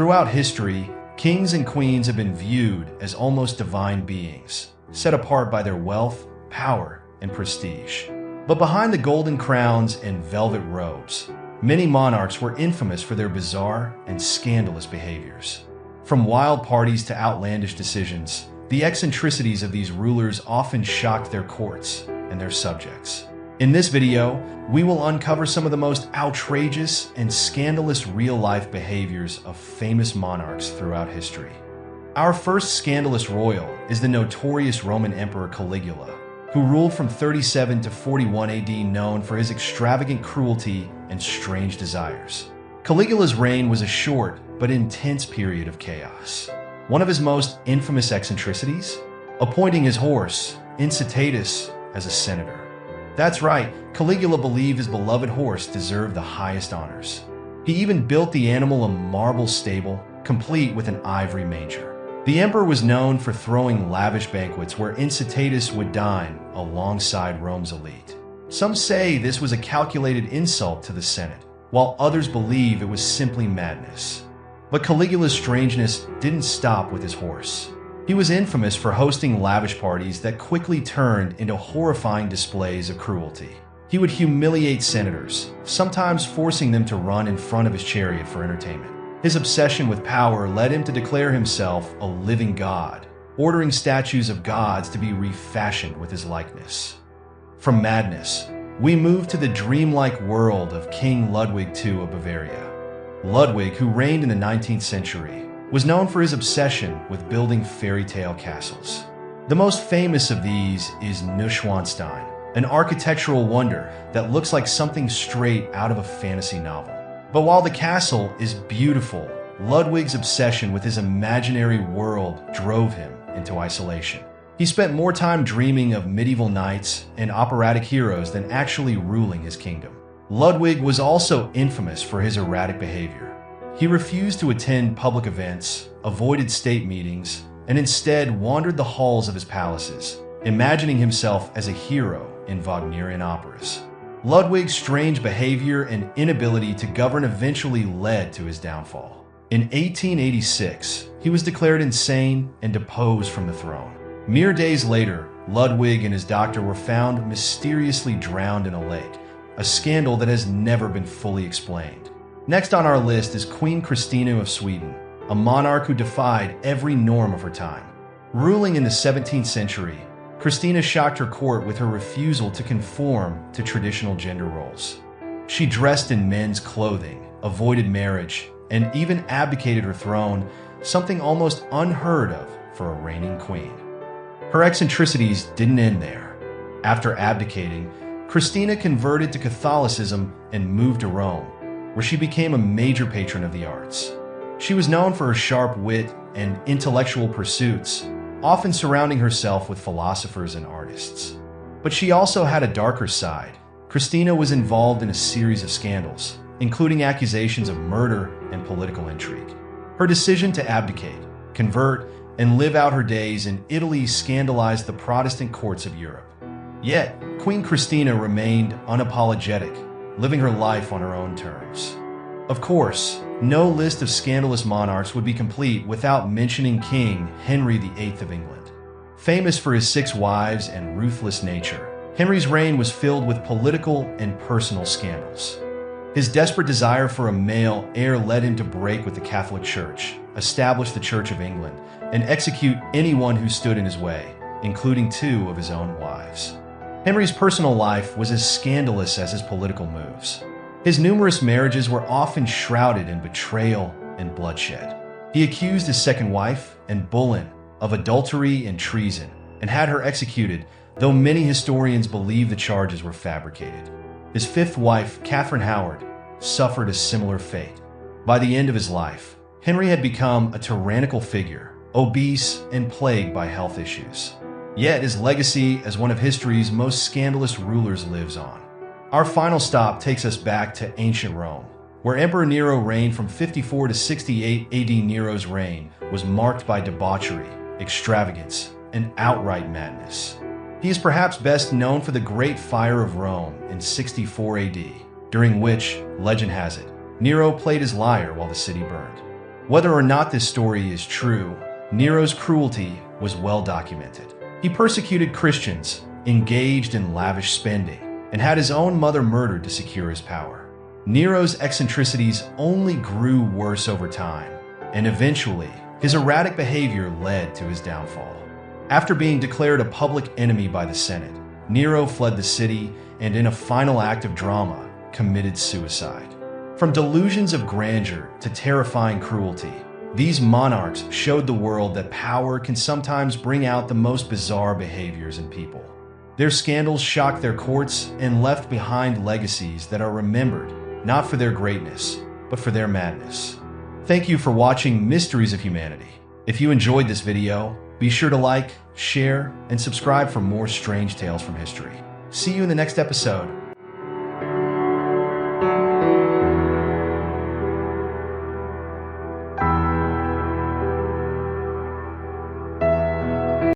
Throughout history, kings and queens have been viewed as almost divine beings, set apart by their wealth, power, and prestige. But behind the golden crowns and velvet robes, many monarchs were infamous for their bizarre and scandalous behaviors. From wild parties to outlandish decisions, the eccentricities of these rulers often shocked their courts and their subjects. In this video, we will uncover some of the most outrageous and scandalous real-life behaviors of famous monarchs throughout history. Our first scandalous royal is the notorious Roman Emperor Caligula, who ruled from 37 to 41 AD, known for his extravagant cruelty and strange desires. Caligula's reign was a short but intense period of chaos. One of his most infamous eccentricities? Appointing his horse, Incitatus, as a senator. That's right, Caligula believed his beloved horse deserved the highest honors. He even built the animal a marble stable, complete with an ivory manger. The emperor was known for throwing lavish banquets where Incitatus would dine alongside Rome's elite. Some say this was a calculated insult to the Senate, while others believe it was simply madness. But Caligula's strangeness didn't stop with his horse. He was infamous for hosting lavish parties that quickly turned into horrifying displays of cruelty. He would humiliate senators, sometimes forcing them to run in front of his chariot for entertainment. His obsession with power led him to declare himself a living god, ordering statues of gods to be refashioned with his likeness. From madness, we move to the dreamlike world of King Ludwig II of Bavaria. Ludwig, who reigned in the 19th century, was known for his obsession with building fairy tale castles. The most famous of these is Neuschwanstein, an architectural wonder that looks like something straight out of a fantasy novel. But while the castle is beautiful, Ludwig's obsession with his imaginary world drove him into isolation. He spent more time dreaming of medieval knights and operatic heroes than actually ruling his kingdom. Ludwig was also infamous for his erratic behavior. He refused to attend public events, avoided state meetings, and instead wandered the halls of his palaces, imagining himself as a hero in Wagnerian operas. Ludwig's strange behavior and inability to govern eventually led to his downfall. In 1886, he was declared insane and deposed from the throne. Mere days later, Ludwig and his doctor were found mysteriously drowned in a lake, a scandal that has never been fully explained. Next on our list is Queen Christina of Sweden, a monarch who defied every norm of her time. Ruling in the 17th century, Christina shocked her court with her refusal to conform to traditional gender roles. She dressed in men's clothing, avoided marriage, and even abdicated her throne, something almost unheard of for a reigning queen. Her eccentricities didn't end there. After abdicating, Christina converted to Catholicism and moved to Rome, where she became a major patron of the arts. She was known for her sharp wit and intellectual pursuits, often surrounding herself with philosophers and artists. But she also had a darker side. Christina was involved in a series of scandals, including accusations of murder and political intrigue. Her decision to abdicate, convert, and live out her days in Italy scandalized the Protestant courts of Europe. Yet, Queen Christina remained unapologetic, living her life on her own terms. Of course, no list of scandalous monarchs would be complete without mentioning King Henry VIII of England. Famous for his 6 wives and ruthless nature, Henry's reign was filled with political and personal scandals. His desperate desire for a male heir led him to break with the Catholic Church, establish the Church of England, and execute anyone who stood in his way, including 2 of his own wives. Henry's personal life was as scandalous as his political moves. His numerous marriages were often shrouded in betrayal and bloodshed. He accused his second wife, Anne Boleyn, of adultery and treason, and had her executed, though many historians believe the charges were fabricated. His 5th wife, Catherine Howard, suffered a similar fate. By the end of his life, Henry had become a tyrannical figure, obese and plagued by health issues. Yet his legacy as one of history's most scandalous rulers lives on. Our final stop takes us back to ancient Rome, where Emperor Nero reigned from 54 to 68 AD. Nero's reign was marked by debauchery, extravagance, and outright madness. He is perhaps best known for the Great Fire of Rome in 64 AD, during which, legend has it, Nero played his lyre while the city burned. Whether or not this story is true, Nero's cruelty was well documented. He persecuted Christians, engaged in lavish spending, and had his own mother murdered to secure his power. Nero's eccentricities only grew worse over time, and eventually, his erratic behavior led to his downfall. After being declared a public enemy by the Senate, Nero fled the city and, in a final act of drama, committed suicide. From delusions of grandeur to terrifying cruelty, these monarchs showed the world that power can sometimes bring out the most bizarre behaviors in people. Their scandals shocked their courts and left behind legacies that are remembered not for their greatness, but for their madness. Thank you for watching Mysteries of Humanity. If you enjoyed this video, be sure to like, share, and subscribe for more strange tales from history. See you in the next episode.